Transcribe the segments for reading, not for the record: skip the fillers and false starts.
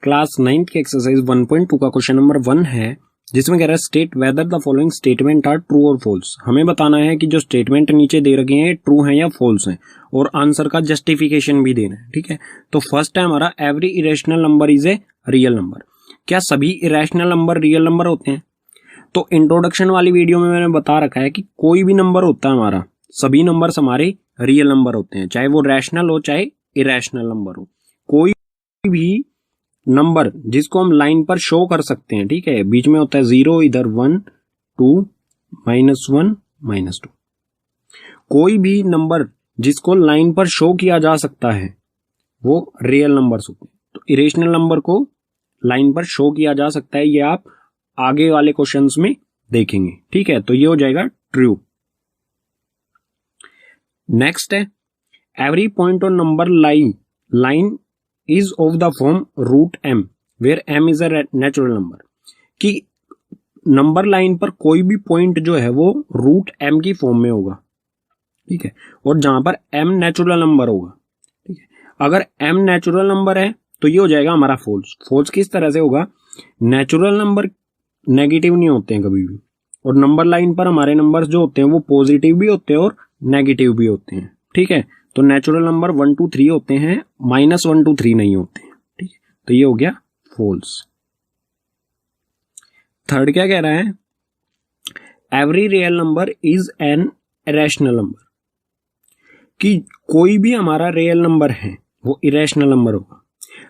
Class 9th की exercise 1.2 का question number 1 है, जिसमें कह रहा है state whether the following statement are true और फॉल्स। हमें बताना है कि जो स्टेटमेंट नीचे दे रखे हैं ट्रू हैं या फॉल्स हैं, और आंसर का जस्टिफिकेशन भी देना है। ठीक है, तो फर्स्ट है हमारा every irrational number is a real number. क्या सभी इरेशनल नंबर रियल नंबर होते हैं? तो इंट्रोडक्शन वाली वीडियो में मैंने बता रखा है कि कोई भी नंबर होता है हमारा, सभी नंबर्स हमारे रियल नंबर होते हैं, चाहे वो रैशनल हो चाहे इरेशनल नंबर हो। कोई भी नंबर जिसको हम लाइन पर शो कर सकते हैं, ठीक है, बीच में होता है 0, इधर 1 2 -1 -2। कोई भी नंबर जिसको लाइन पर शो किया जा सकता है वो रियल नंबर्स होते हैं। तो इरेशनल नंबर को लाइन पर शो किया जा सकता है, ये आप आगे वाले क्वेश्चंस में देखेंगे। ठीक है, तो ये हो जाएगा ट्रू। नेक्स्ट है every point on number line is of the form root m where m is a natural number. कि नंबर लाइन पर कोई भी पॉइंट जो है वो रूट m की फॉर्म में होगा। ठीक है, और जहां पर m नेचुरल नंबर होगा। ठीक है, अगर m नेचुरल नंबर है तो ये हो जाएगा हमारा फॉल्स। फॉल्स किस तरह से होगा? नेचुरल नंबर नेगेटिव नहीं होते हैं कभी भी, और नंबर लाइन पर हमारे नंबर्स जो होते हैं वो पॉजिटिव भी होते हैं और नेगेटिव भी होते हैं। ठीक है, तो नेचुरल नंबर 1 2 3 होते हैं, -1 2 3 नहीं होते हैं। ठीक है, तो ये हो गया फॉल्स। थर्ड क्या कह रहा है? Every real number is an irrational number. कि कोई भी हमारा रियल नंबर है वो इरेशनल नंबर होगा।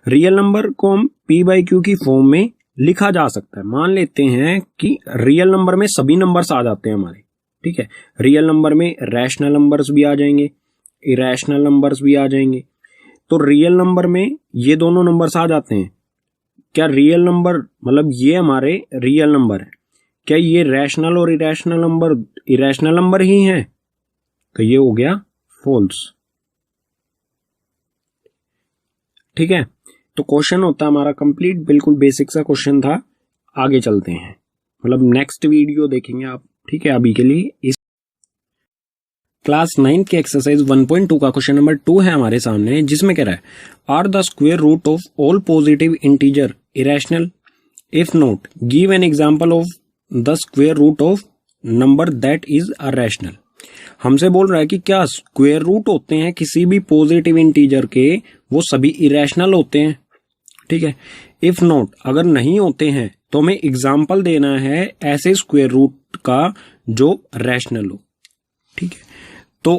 रियल नंबर को हम p/q की फॉर्म में लिखा जा सकता है। मान लेते हैं कि रियल नंबर में सभी नंबर्स आ जाते हैं हमारे। ठीक है, रियल नंबर में रैशनल नंबर्स भी आ जाएंगे, इरेशनल नंबर्स भी आ जाएंगे। तो रियल नंबर में ये दोनों नंबर्स आ जाते हैं। क्या रियल नंबर मतलब ये हमारे रियल नंबर है? क्या ये रैशनल और इरेशनल नंबर ही हैं? तो ये हो गया फॉल्स। ठीक है, तो क्वेश्चन होता है हमारा कंप्लीट, बिल्कुल बेसिक सा क्वेश्चन था। आगे चलते हैं, मतलब नेक्स्ट वीडियो देखेंगे आप। ठीक है, अभी के लिए इस क्लास 9 की एक्सरसाइज 1.2 का क्वेश्चन नंबर 2 है हमारे सामने, जिसमें कह रहा है are the square root of all positive integer irrational? If not give an example of the square root of number that is a rational. हमसे बोल रहा है कि क्या स्क्वायर रूट होते हैं किसी भी पॉजिटिव इंटीजर के वो सभी इरेशनल होते हैं? ठीक है, इफ नॉट अगर नहीं होते हैं तो हमें एग्जाम्पल देना है ऐसे स्क्वायर रूट का जो रैशनल हो। ठीक है, तो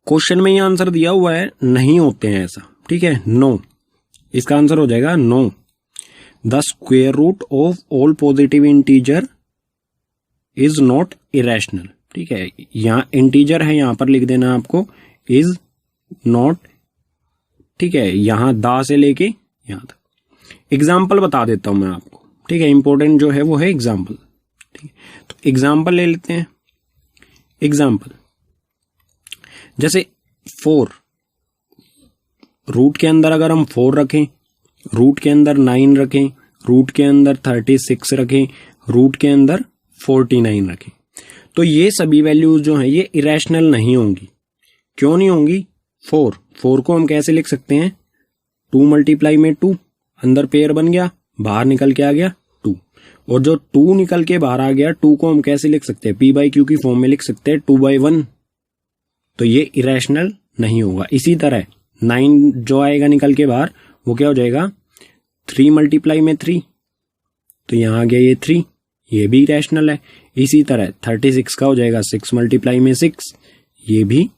क्वेश्चन में ये आंसर दिया हुआ है नहीं होते हैं ऐसा। ठीक है, नो, इसका आंसर हो जाएगा no. The square root of all positive integer is not irrational. ठीक है, यहां इंटीजर है, यहां पर लिख देना आपको इज नॉट। ठीक है, यहां दा से लेके यहां तक एग्जाम्पल बता देता हूं मैं आपको। ठीक है, इंपॉर्टेंट जो है वो है एग्जाम्पल। ठीक है, तो एग्जाम्पल ले लेते हैं। एग्जाम्पल जैसे 4, रूट के अंदर अगर हम 4 रखें, रूट के अंदर 9 रखें, रूट के अंदर 36 रखें, रूट के अंदर 49 रखें, तो ये सभी वैल्यूज जो हैं ये इरेशनल नहीं होंगी। क्यों नहीं होंगी? 4 को हम कैसे लिख सकते हैं? 2 × 2, अंदर पेयर बन गया, बाहर निकल के आ गया 2, और जो 2 निकल के बाहर आ गया 2 को हम कैसे लिख सकते हैं? p/q की फॉर्म में लिख सकते हैं 2/1। तो ये इरेशनल नहीं होगा। इसी तरह 9 जो आएगा निकल के बाहर वो क्या हो जाएगा? 3 × 3, तो यहां आ गया ये 3, ये भी इरेशनल है। इसी तरह 36 का हो जाएगा 6 × 6, ये भी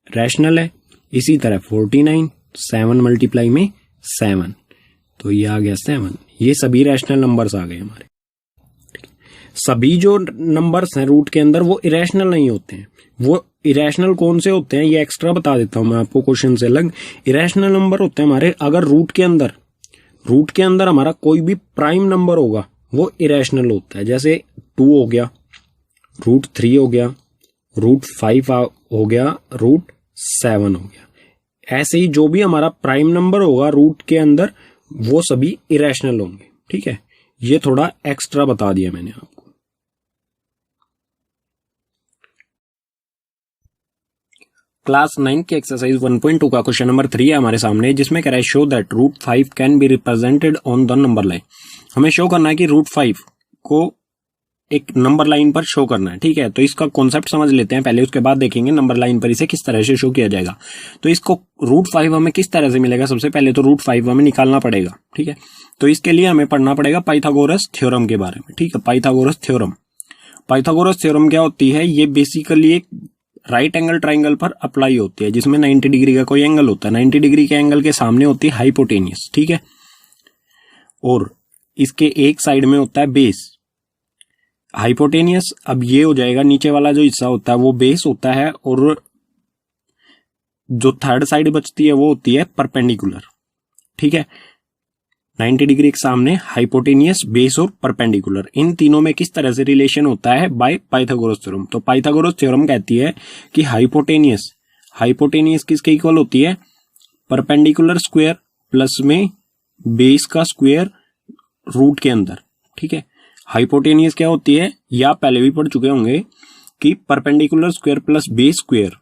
रैशनल है। इसी तरह 49 7 × 7, तो ये आ गया 7। ये सभी रैशनल नंबर्स आ गए हमारे। सभी जो नंबर्स हैं रूट के अंदर वो इरेशनल नहीं होते हैं। वो इरेशनल कौन से होते हैं ये एक्स्ट्रा बता देता हूं मैं आपको क्वेश्चन से अलग। इरेशनल नंबर होते हैं हमारे अगर रूट के अंदर हमारा कोई भी प्राइम नंबर होगा वो इरेशनल होता है। जैसे 2 हो गया, √3 हो गया, √5 हो गया, √7 हो गया। ऐसे ही जो भी हमारा प्राइम नंबर होगा रूट के अंदर वो सभी इरेशनल होंगे। ठीक है, ये थोड़ा एक्स्ट्रा बता दिया मैंने आपको। क्लास 9 के एक्सरसाइज 1.2 का क्वेश्चन नंबर 3 है हमारे सामने, जिसमें कह रहा है show that root 5 can be represented on the number line. हमें शो करना है कि रूट 5 को एक नंबर लाइन पर शो करना है। ठीक है, तो इसका कॉन्सेप्ट समझ लेते हैं पहले, उसके बाद देखेंगे नंबर लाइन पर इसे किस तरह से शो किया जाएगा। तो इसको रूट 5 हमें किस तरह से मिलेगा, सबसे पहले तो रूट 5 हमें निकालना पड़ेगा। ठीक है, तो इसके लिए हमें पढ़ना पड़ेगा पाइथागोरस थ्योरम के बारे में। ठीक है, पाइथागोरस थ्योरम। पाइथागोरस थ्योरम क्या होती है, ये बेसिकली एक राइट एंगल ट्राइंगल पर अप्लाई होती है, जिसमें 90 डिग्री का कोई एंगल होता है। 90 डिग्री के एंगल के सामने होती है हाइपोटेनियस। ठीक है, और इसके एक साइड में होता है बेस हाइपोटेनियस। अब ये हो जाएगा, नीचे वाला जो हिस्सा होता है वो बेस होता है, और जो थर्ड साइड बचती है वो होती है परपेंडिकुलर। ठीक है, 90 डिग्री के सामने हाइपोटेनियस, बेस और परपेंडिकुलर, इन तीनों में किस तरह से रिलेशन होता है, बाय पाइथागोरस थ्योरम। तो पाइथागोरस थ्योरम कहती है कि हाइपोटेनियस किसके इक्वल होती है, परपेंडिकुलर स्क्वायर प्लस में बेस का स्क्वायर रूट के अंदर। ठीक है, हाइपोटेनियस क्या होती है, या पहले भी पढ़ चुके होंगे कि perpendicular square plus base square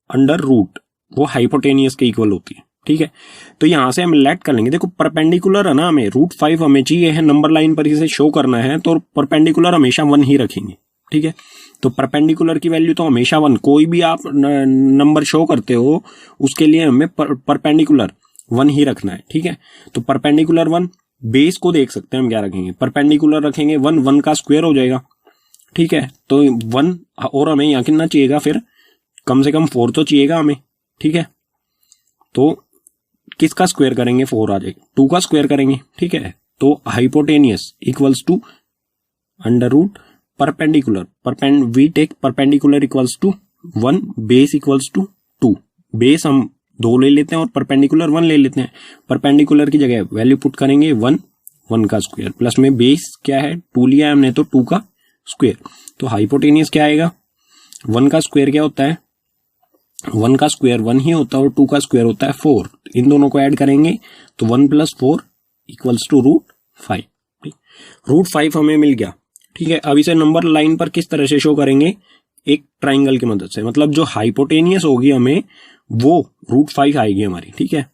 under root, वो हाइपोटेनियस के इक्वल होती है। ठीक है, तो यहां से हम लेट कर लेंगे। देखो परपेंडिकुलर है ना, हमें रूट 5 हमें चाहिए है, नंबर लाइन पर इसे शो करना है, तो परपेंडिकुलर हमेशा 1 ही रखेंगे। ठीक है, तो परपेंडिकुलर की वैल्यू तो हमेशा 1, कोई भी आप नंबर शो करते हो उसके लिए हमें परपेंडिकुलर 1 ही रखना है। ठीक है, तो परपेंडिकुलर 1, बेस को देख सकते हैं हम क्या रखेंगे, परपेंडिकुलर रखेंगे 1 का स्क्वायर हो जाएगा। ठीक है, तो 1, और हमें यहाँ कितना चाहिएगा, फिर कम से कम 4 तो चाहिएगा हमें। ठीक है, तो किसका स्क्वायर करेंगे, 4 आ जाएगा, 2 का स्क्वायर करेंगे। ठीक है, तो hypotenuse equals to under root perpendicular, we take perpendicular equals to 1, base equals to 2। Base हम 2 ले लेते हैं और परपेंडिकुलर 1 ले लेते हैं। परपेंडिकुलर की जगह वैल्यू पुट करेंगे 1 का स्क्वायर, प्लस में बेस क्या है 2 लिया है हमने, तो 2 का स्क्वायर। तो हाइपोटेनियस क्या आएगा, 1 का स्क्वायर क्या होता है, 1 का स्क्वायर 1 ही होता है, और 2 का स्क्वायर होता है 4। इन दोनों को ऐड करेंगे तो 1 + 4 इक्वल्स टू रूट 5। रूट 5 हमें मिल गया। ठीक है, अब इसे नंबर लाइन पर किस तरह से शो करेंगे, एक ट्राइंगल की मदद से, मतलब जो हाइपोटेनियस होगी हमें वो रूट 5 आएगी हमारी। ठीक है,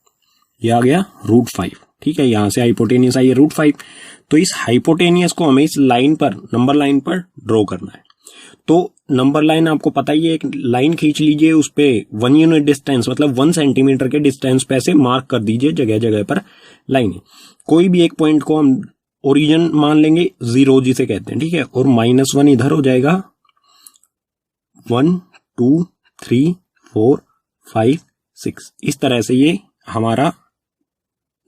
ये आ गया रूट 5। ठीक है, यहां से हाइपोटेनियस आई है रूट 5। तो इस हाइपोटेनियस को हमें इस लाइन पर, नंबर लाइन पर ड्रॉ करना है। तो नंबर लाइन आपको पता ही है, एक लाइन खींच लीजिए, उस पे 1 यूनिट डिस्टेंस मतलब 1 सेंटीमीटर के डिस्टेंस पे ऐसे मार्क कर दीजिए जगह जगह पर लाइन। कोई भी एक पॉइंट को हम ओरिजिन मान लेंगे, 0 जिसे कहते हैं। ठीक है, और -1 इधर हो जाएगा, 1 2 3 4 5 6, इस तरह से ये हमारा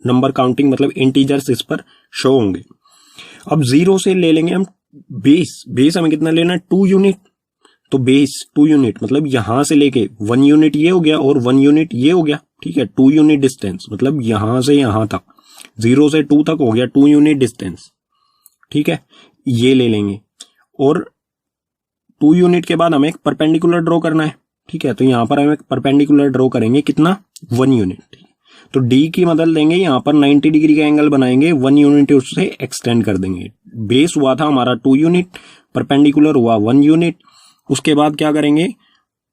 नंबर काउंटिंग मतलब इंटीजर्स इस पर शो होंगे। अब 0 से ले लेंगे हम बेस हमें कितना लेना है, 2 यूनिट। तो बेस 2 यूनिट मतलब यहां से लेके 1 यूनिट ये हो गया और 1 यूनिट ये हो गया। ठीक है, 2 यूनिट डिस्टेंस मतलब यहां से यहां तक, 0 से 2 तक हो गया 2 यूनिट डिस्टेंस। ठीक है, ये ले लेंगे, और 2 यूनिट के बाद हमें एक परपेंडिकुलर ड्रॉ करना है। ठीक है, तो यहां पर हम एक परपेंडिकुलर ड्रॉ करेंगे, कितना, 1 यूनिट। तो डी की मदद लेंगे, यहां पर 90 डिग्री का एंगल बनाएंगे, 1 यूनिट उससे एक्सटेंड कर देंगे। बेस हुआ था हमारा 2 यूनिट, परपेंडिकुलर हुआ 1 यूनिट। उसके बाद क्या करेंगे,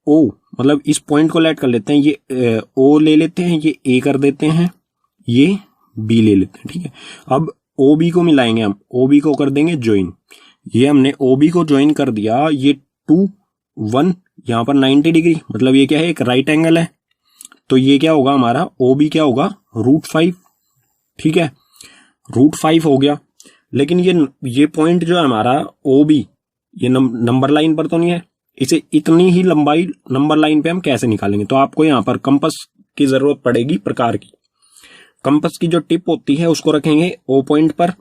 ओ मतलब इस पॉइंट को लेट कर लेते हैं, ये ओ ले लेते हैं, ये ए कर देते हैं, ये बी ले लेते हैं। ठीक है, अब ओ बी को मिलाएंगे हम, ओ बी को कर देंगे ज्वाइन। ये हमने ओ बी को ज्वाइन कर दिया, ये 2 1 यहां पर 90 डिग्री मतलब ये क्या है, एक राइट एंगल है, तो ये क्या होगा हमारा ओ बी क्या होगा, रूट 5। ठीक है, रूट 5 हो गया। लेकिन ये पॉइंट जो है हमारा ओ बी, ये नंबर लाइन पर तो नहीं है, इसे इतनी ही लंबाई नंबर लाइन पे हम कैसे निकालेंगे। तो आपको यहां पर कंपास की जरूरत पड़ेगी, प्रकार की। कंपास की जो टिप होती है उसको रखेंगे ओ पॉइंट पर,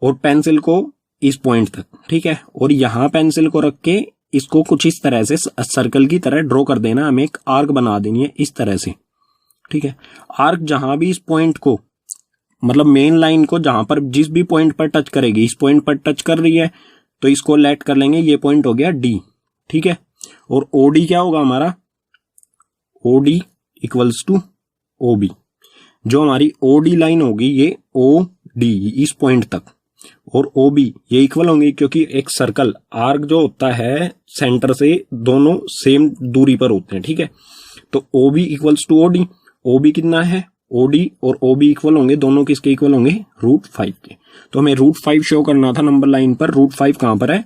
और पेंसिल को इस पॉइंट तक। ठीक है, और यहां पेंसिल को रख के इसको कुछ इस तरह से सर्कल की तरह ड्रॉ कर देना, हमें एक आर्क बना देनी है इस तरह से। ठीक है, आर्क जहां भी इस पॉइंट को मतलब मेन लाइन को जहां पर जिस भी पॉइंट पर टच करेगी, इस पॉइंट पर टच कर रही है तो इसको लेट कर लेंगे, ये पॉइंट हो गया डी। ठीक है, और ओडी क्या होगा हमारा, ओडी इक्वल्स टू ओबी। जो हमारी ओडी लाइन होगी ये ओ डी इस पॉइंट तक, और ओबी ये इक्वल होंगे, क्योंकि एक सर्कल आर्क जो होता है सेंटर से दोनों सेम दूरी पर होते हैं। ठीक है, तो O B equals to OD, O B कितना है, ओडी और ओ बी इक्वल होंगे, दोनों किसके इक्वल होंगे, √5 के। तो हमें √5 शो करना था नंबर लाइन पर, √5 कहां पर है,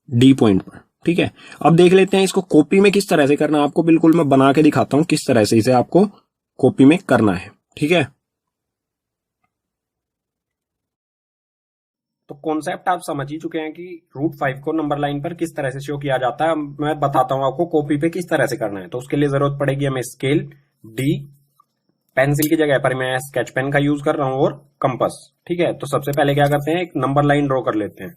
डी पॉइंट पर। ठीक है, अब देख लेते हैं इसको कॉपी में किस तरह से करना है आपको, बिल्कुल मैं बना के दिखाता हूं किस तरह से इसे आपको कॉपी में करना है। ठीक है, तो कॉन्सेप्ट आप समझ ही चुके हैं कि √5 को नंबर लाइन पर किस तरह से शो किया जाता है। मैं बताता हूं आपको कॉपी पे किस तरह से करना है। तो उसके लिए जरूरत पड़ेगी हमें स्केल, डी, पेंसिल की जगह पर मैं स्केच पेन का यूज कर रहा हूं, और कंपास। ठीक है, तो सबसे पहले क्या करते हैं, एक नंबर लाइन ड्रॉ कर लेते हैं।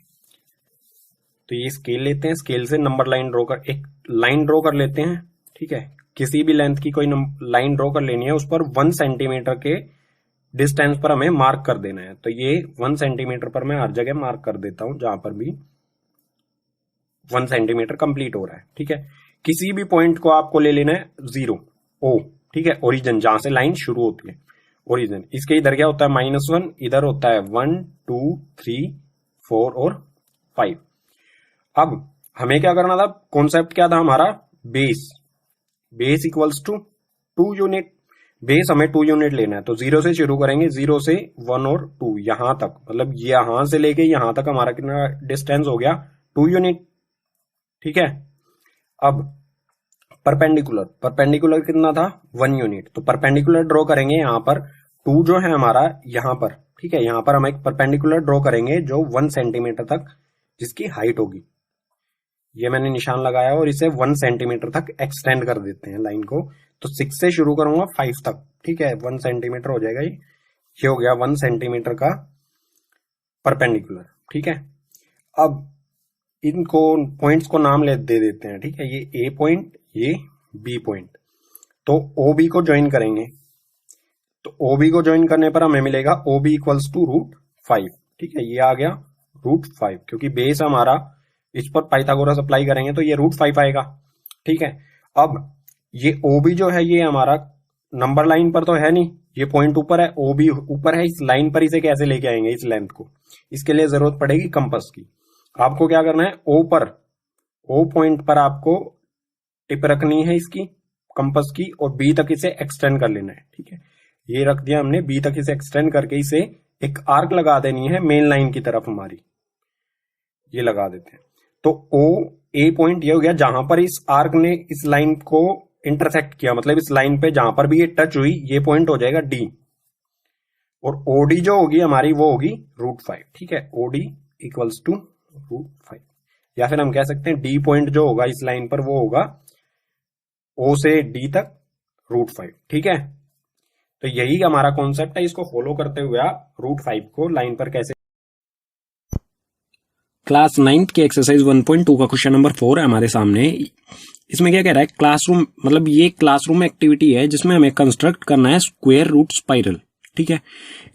तो ये स्केल लेते हैं, स्केल से नंबर लाइन ड्रॉ कर, एक लाइन ड्रॉ कर लेते हैं। ठीक है, किसी भी लेंथ की कोई लाइन ड्रॉ कर लेनी है, उस पर 1 सेंटीमीटर के डिस्टेंस पर हमें मार्क कर देना है। तो ये 1 सेंटीमीटर पर मैं हर जगह मार्क कर देता हूं जहां पर भी 1 सेंटीमीटर कंप्लीट हो रहा है। ठीक है, किसी भी पॉइंट को आपको ले लेना है 0, ओ। ठीक है, ओरिजिन जहां से लाइन शुरू होती है, ओरिजिन। इसके इधर क्या होता है, -1, इधर होता है 1, 2, 3, 4 और 5। अब हमें क्या करना था, कॉन्सेप्ट क्या था हमारा, base equals to 2 unit. Base हमें 2 यूनिट लेना है, तो 0 से शुरू करेंगे, 0 से 1 और 2 यहां तक, मतलब यहां से लेके यहां तक हमारा कितना डिस्टेंस हो गया, 2 यूनिट। ठीक है, अब परपेंडिकुलर कितना था, 1 यूनिट। तो परपेंडिकुलर ड्रॉ करेंगे यहां पर, 2 जो है हमारा यहां पर। ठीक है, यहां पर हम एक परपेंडिकुलर ड्रॉ करेंगे जो 1 सेंटीमीटर तक जिसकी हाइट होगी। ये मैंने निशान लगाया और इसे 1 सेंटीमीटर तक एक्सटेंड कर देते हैं लाइन को। तो 6 से शुरू करूंगा 5 तक। ठीक है, 1 सेंटीमीटर हो जाएगा ये हो गया 1 सेंटीमीटर का परपेंडिकुलर। ठीक है, अब इनको पॉइंट्स को नाम दे देते हैं। ठीक है, ये ए पॉइंट, ये बी पॉइंट। तो ओ बी को ज्वाइन करेंगे, तो ओ बी को ज्वाइन करने पर हमें मिलेगा ओ बी इक्वल्स टू √5। ठीक है, ये आ गया √5, क्योंकि बेस हमारा, इस पर पाइथागोरस अप्लाई करेंगे तो ये √5 आएगा। ठीक है, अब ये ओ बी जो है ये हमारा नंबर लाइन पर तो है नहीं, ये पॉइंट ऊपर है, ओ बी ऊपर है, इस लाइन पर इसे कैसे लेके आएंगे इस लेंथ को, इसके लिए जरूरत पड़ेगी कंपास की। आपको क्या करना है, ओ पॉइंट पर आपको टिप रखनी है इसकी कंपास की, और बी तक इसे एक्सटेंड कर लेना है। ठीक है, ये रख दिया हमने, बी तक इसे एक्सटेंड करके इसे एक आर्क लगा देनी है मेन लाइन की तरफ हमारी, ये लगा देते हैं। तो ओ ए पॉइंट ये हो गया जहां पर इस आर्क ने इस लाइन को इंटरसेक्ट किया, मतलब इस लाइन पे जहां पर भी ये टच हुई, ये पॉइंट हो जाएगा डी। और ओडी जो होगी हमारी वो होगी √5। ठीक है, ओडी इक्वल्स टू √5, या फिर हम कह सकते हैं डी पॉइंट जो होगा इस लाइन पर वो होगा ओ से डी तक √5। ठीक है, तो यही हमारा कॉन्सेप्ट है, इसको फॉलो करते हुए आप √5 को लाइन पर कैसे। क्लास 9th के एक्सरसाइज 1.2 का क्वेश्चन नंबर 4 है हमारे सामने। इसमें क्या कह रहा है, क्लासरूम, मतलब ये क्लासरूम एक्टिविटी है जिसमें हमें कंस्ट्रक्ट करना है स्क्वायर रूट स्पाइरल। ठीक है,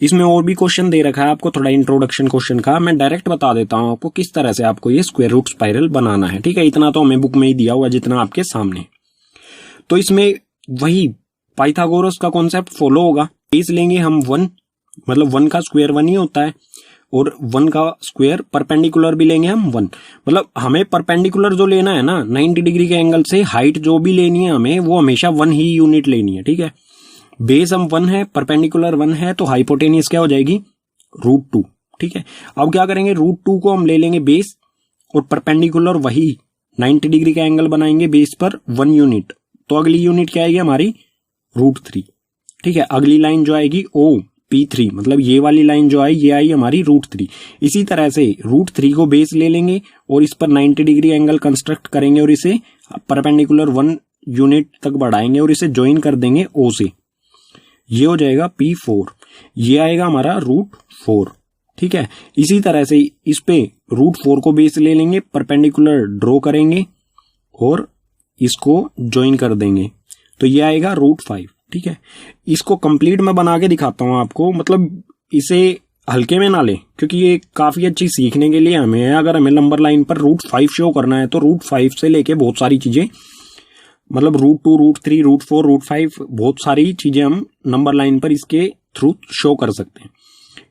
इसमें और भी क्वेश्चन दे रखा है आपको, थोड़ा इंट्रोडक्शन क्वेश्चन का मैं डायरेक्ट बता देता हूं आपको किस तरह से आपको ये स्क्वायर रूट स्पाइरल बनाना है। ठीक है, इतना तो हमें बुक में ही दिया हुआ जितना आपके सामने। तो इसमें वही पाइथागोरस का कॉन्सेप्ट फॉलो होगा। बेस लेंगे हम 1, मतलब 1 का स्क्वायर 1 ही होता है, और 1 का स्क्वायर परपेंडिकुलर भी लेंगे हम 1, मतलब हमें परपेंडिकुलर जो लेना है ना 90 डिग्री के एंगल से, हाइट जो भी लेनी है हमें वो हमेशा 1 ही यूनिट लेनी है। ठीक है, बेस हम 1 है, परपेंडिकुलर 1 है, तो हाइपोटेनियस क्या हो जाएगी, √2। ठीक है, अब क्या करेंगे, √2 को हम ले लेंगे बेस, और परपेंडिकुलर वही 90 डिग्री का एंगल बनाएंगे बेस पर 1 यूनिट। तो अगली यूनिट क्या आएगी हमारी, √3। ठीक है, अगली लाइन जो आएगी ओ P3, मतलब ये वाली लाइन जो आई ये आई हमारी √3। इसी तरह से √3 को बेस ले लेंगे और इस पर 90 डिग्री एंगल कंस्ट्रक्ट करेंगे और इसे परपेंडिकुलर 1 यूनिट तक बढ़ाएंगे और इसे ज्वाइन कर देंगे O से, ये हो जाएगा P4, ये आएगा हमारा √4। ठीक है, इसी तरह से इस पे √4 को बेस ले लेंगे, परपेंडिकुलर ड्रॉ करेंगे और इसको ज्वाइन कर देंगे, तो ये आएगा √5। ठीक है, इसको कंप्लीट मैं बना के दिखाता हूं आपको, मतलब इसे हल्के में ना ले, क्योंकि ये काफी अच्छी सीखने के लिए हमें है। अगर हमें नंबर लाइन पर √5 शो करना है तो √5 से लेके बहुत सारी चीजें, मतलब √2, √3, √4, √5 बहुत सारी चीजें हम नंबर लाइन पर इसके थ्रू शो कर सकते हैं।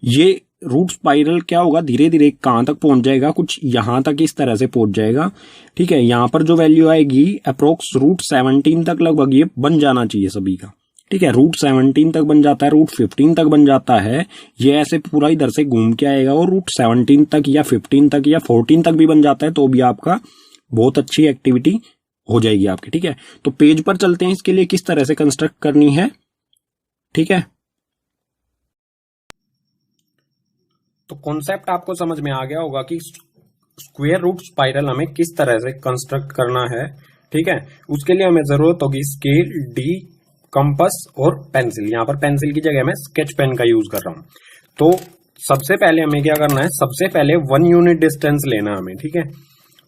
ये रूट स्पाइरल क्या होगा, धीरे धीरे कहाँ तक पहुंच जाएगा, कुछ यहाँ तक इस तरह से पहुंच जाएगा। ठीक है, यहाँ पर जो वैल्यू आएगी अप्रोक्स रूट 17 तक लगभग ये बन जाना चाहिए सभी का। ठीक है, रूट 17 तक बन जाता है, रूट 15 तक बन जाता है, ये ऐसे पूरा इधर से घूम के आएगा और रूट 17 तक या 15 तक या 14 तक भी बन जाता है तो भी आपका बहुत अच्छी एक्टिविटी हो जाएगी आपकी। ठीक है, तो पेज पर चलते हैं इसके लिए किस तरह से कंस्ट्रक्ट करनी है। ठीक है, तो कॉन्सेप्ट आपको समझ में आ गया होगा कि स्क्वायर रूट स्पाइरल हमें किस तरह से कंस्ट्रक्ट करना है। ठीक है, उसके लिए हमें जरूरत होगी स्केल, डी, कंपास और पेंसिल। यहां पर पेंसिल की जगह मैं स्केच पेन का यूज कर रहा हूं। तो सबसे पहले हमें क्या करना है, सबसे पहले 1 यूनिट डिस्टेंस लेना है हमें। ठीक है,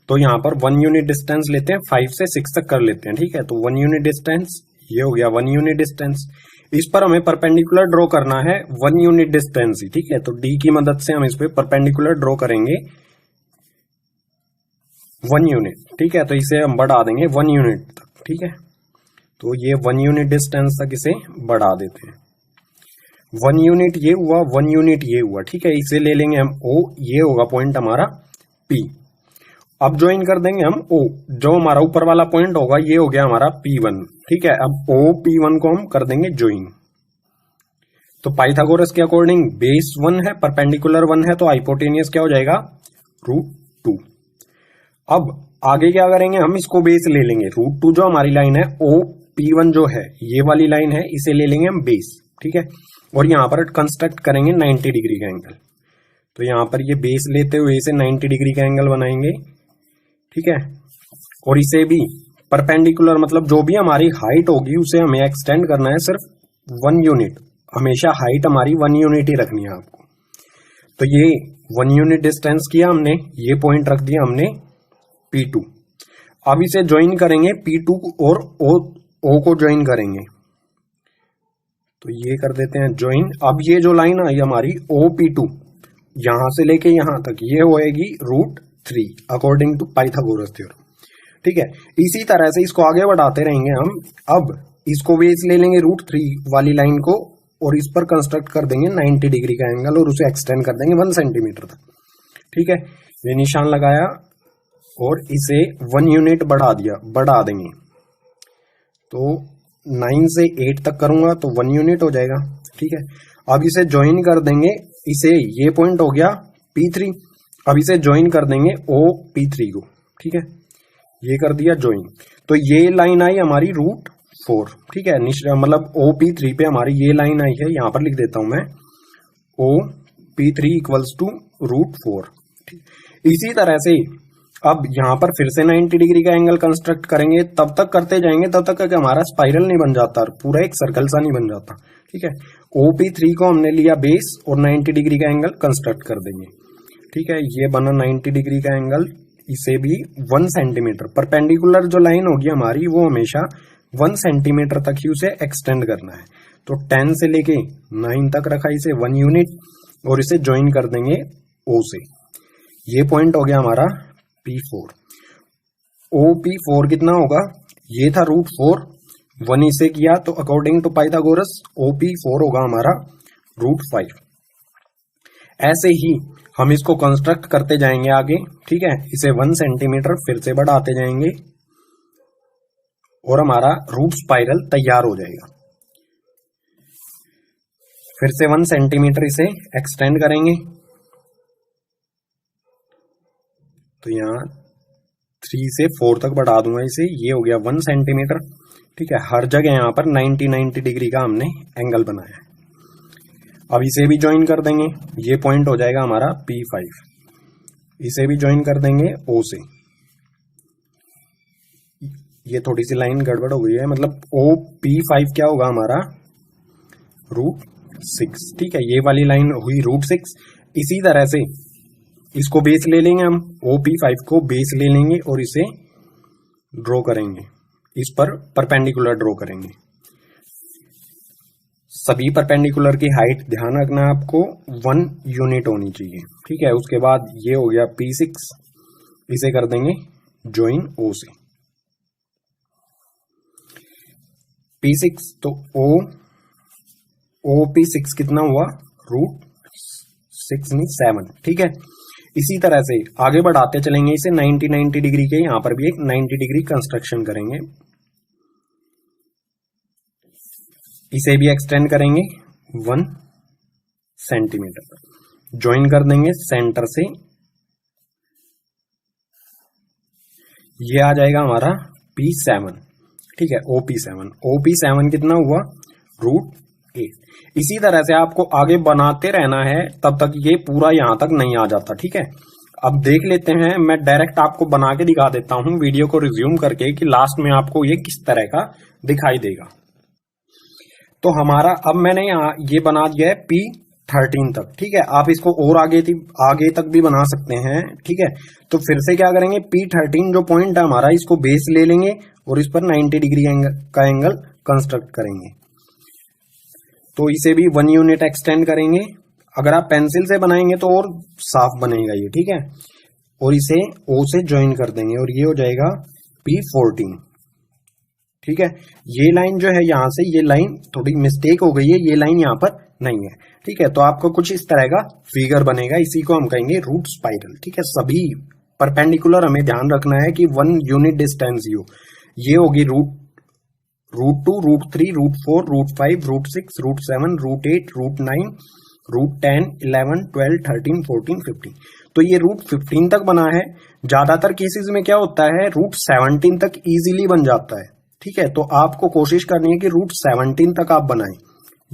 तो यहां पर 1 यूनिट डिस्टेंस लेते हैं, 5 से 6 तक कर लेते हैं। ठीक है, तो 1 यूनिट डिस्टेंस ये हो गया 1 यूनिट डिस्टेंस। इस पर हमें परपेंडिकुलर ड्रॉ करना है 1 यूनिट डिस्टेंस ही। ठीक है, तो डी की मदद से हम इस पे परपेंडिकुलर ड्रॉ करेंगे 1 यूनिट। ठीक है, तो इसे हम बढ़ा देंगे 1 यूनिट तक। ठीक है, तो ये 1 यूनिट डिस्टेंस तक इसे बढ़ा देते हैं। 1 यूनिट ये हुआ, 1 यूनिट ये हुआ। ठीक है, इसे ले लेंगे हम O, ये होगा पॉइंट हमारा P। अब ज्वाइन कर देंगे हम O, जो हमारा ऊपर वाला पॉइंट होगा ये हो गया हमारा P1। ठीक है, अब O P1 को हम कर देंगे ज्वाइन। तो पाइथागोरस के अकॉर्डिंग बेस 1 है, परपेंडिकुलर 1 है, तो हाइपोटेनियस क्या हो जाएगा, √2। अब आगे क्या करेंगे, हम इसको बेस ले लेंगे। √2 जो हमारी लाइन है OP1 जो है ये वाली लाइन है, इसे ले लेंगे हम बेस। ठीक है, और यहां पर कंस्ट्रक्ट करेंगे 90 डिग्री का एंगल। तो यहां पर ये बेस लेते हुए इसे 90 डिग्री का एंगल बनाएंगे। ठीक है, और इसे भी परपेंडिकुलर, मतलब जो भी हमारी हाइट होगी उसे हमें एक्सटेंड करना है सिर्फ 1 यूनिट। हमेशा हाइट हमारी 1 यूनिट ही रखनी है आपको। तो ये 1 यूनिट डिस्टेंस किया हमने, ये पॉइंट रख दिया हमने P2। अब इसे ज्वाइन करेंगे P2 और O को ज्वाइन करेंगे। तो ये कर देते हैं ज्वाइन। अब ये जो लाइन आई हमारी OP2 यहां से लेके यहां तक ये होएगी √3 अकॉर्डिंग टू पाइथागोरस थ्योरम। ठीक है, इसी तरह से इसको आगे बढ़ाते रहेंगे हम। अब इसको बेस ले लेंगे √3 वाली लाइन को और इस पर कंस्ट्रक्ट कर देंगे 90 डिग्री का एंगल और उसे एक्सटेंड कर देंगे 1 सेंटीमीटर तक। ठीक है, ये निशान लगाया और इसे 1 यूनिट बढ़ा देंगे। तो 9 से 8 तक करूंगा तो 1 यूनिट हो जाएगा। ठीक है, अब इसे ज्वाइन कर देंगे, इसे ये पॉइंट हो गया P3। अब इसे ज्वाइन कर देंगे OP3 को। ठीक है, ये कर दिया ज्वाइन। तो ये लाइन आई हमारी √4। ठीक है, मतलब OP3 पे हमारी ये लाइन आई है, यहां पर लिख देता हूं मैं OP3 इक्वल्स टू √4। इसी तरह से अब यहां पर फिर से 90 डिग्री का एंगल कंस्ट्रक्ट करेंगे, तब तक करते जाएंगे तब तक कि हमारा स्पाइरल नहीं बन जाता, पूरा एक सर्कल सा नहीं बन जाता। ठीक है, OP3 को हमने लिया बेस और 90 डिग्री का एंगल कंस्ट्रक्ट कर देंगे। ठीक है, ये बना 90 डिग्री का एंगल, इसे भी 1 सेंटीमीटर परपेंडिकुलर जो लाइन होगी हमारी वो हमेशा 1 सेंटीमीटर तक ही उसे एक्सटेंड करना है। तो 10 से लेके 9 तक रखा इसे 1 यूनिट और इसे ज्वाइन कर देंगे O से। ये पॉइंट हो गया हमारा P4। OP4 कितना होगा, ये था √4, 1 इसे किया तो अकॉर्डिंग टू पाइथागोरस OP4 होगा हमारा √5। ऐसे ही हम इसको कंस्ट्रक्ट करते जाएंगे आगे। ठीक है, इसे 1 सेंटीमीटर फिर से बढ़ाते जाएंगे और हमारा रूट स्पाइरल तैयार हो जाएगा। फिर से 1 सेंटीमीटर इसे एक्सटेंड करेंगे। तो यहाँ 3 से 4 तक बढ़ा दूंगा इसे, ये हो गया 1 सेंटीमीटर। ठीक है, हर जगह यहाँ पर 90 डिग्री का हमने एंगल बनाया है। अब इसे भी ज्वाइन कर देंगे, ये पॉइंट हो जाएगा हमारा P5। इसे भी ज्वाइन कर देंगे O से। ये थोड़ी सी लाइन गड़बड़ हो गई है, मतलब OP5 क्या होगा हमारा √6। ठीक है, ये वाली लाइन हुई √6। इसी तरह से इसको बेस ले लेंगे हम, OP5 को बेस ले लेंगे और इसे ड्रॉ करेंगे, इस पर परपेंडिकुलर ड्रॉ करेंगे। सभी परपेंडिकुलर की हाइट ध्यान रखना आपको 1 यूनिट होनी चाहिए। ठीक है, उसके बाद ये हो गया P6, इसे कर देंगे ज्वाइन O से। P6 तो OP6 कितना हुआ 6 नहीं 7, ठीक है। इसी तरह से आगे बढ़ाते चलेंगे इसे 90 डिग्री के, यहां पर भी एक 90 डिग्री कंस्ट्रक्शन करेंगे, इसे भी एक्सटेंड करेंगे 1 सेंटीमीटर, ज्वाइन कर देंगे सेंटर से, ये आ जाएगा हमारा P7, ठीक है, OP7 कितना हुआ √8। इसी तरह से आपको आगे बनाते रहना है, तब तक ये पूरा यहां तक नहीं आ जाता, ठीक है। अब देख लेते हैं, मैं डायरेक्ट आपको बना के दिखा देता हूं वीडियो को रिज्यूम करके कि लास्ट में आपको ये किस तरह का दिखाई देगा। तो हमारा अब मैंने यहाँ ये बना दिया है P13 तक, ठीक है। आप इसको और आगे तक भी बना सकते हैं, ठीक है। तो फिर से क्या करेंगे, P13 जो पॉइंट है हमारा, इसको बेस ले लेंगे और इस पर 90 डिग्री का एंगल कंस्ट्रक्ट करेंगे। तो इसे भी 1 यूनिट एक्सटेंड करेंगे। अगर आप पेंसिल से बनाएंगे तो और साफ बनेगा ये, ठीक है। और इसे O से ज्वाइन कर देंगे और ये हो जाएगा P14, ठीक है। ये लाइन जो है यहां से, ये लाइन थोड़ी मिस्टेक हो गई है, ये लाइन यहां पर नहीं है, ठीक है। तो आपको कुछ इस तरह का फिगर बनेगा, इसी को हम कहेंगे रूट स्पाइरल, ठीक है। सभी परपेंडिकुलर हमें ध्यान रखना है कि 1 यूनिट डिस्टेंस ये होगी √2, √3, √4, √5, √6, √7, √8, √9, √10, 11, 12, 13, 14, 15। तो ये √15 तक बना है। ज्यादातर केसेस में क्या होता है, √17 तक इजीली बन जाता है, ठीक है। तो आपको कोशिश करनी है कि √17 तक आप बनाएं,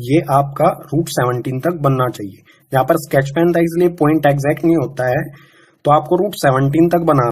ये आपका √17 तक बनना चाहिए। यहाँ पर स्केच पेन था इसलिए पॉइंट एग्जैक्ट नहीं होता है, तो आपको √17 तक बना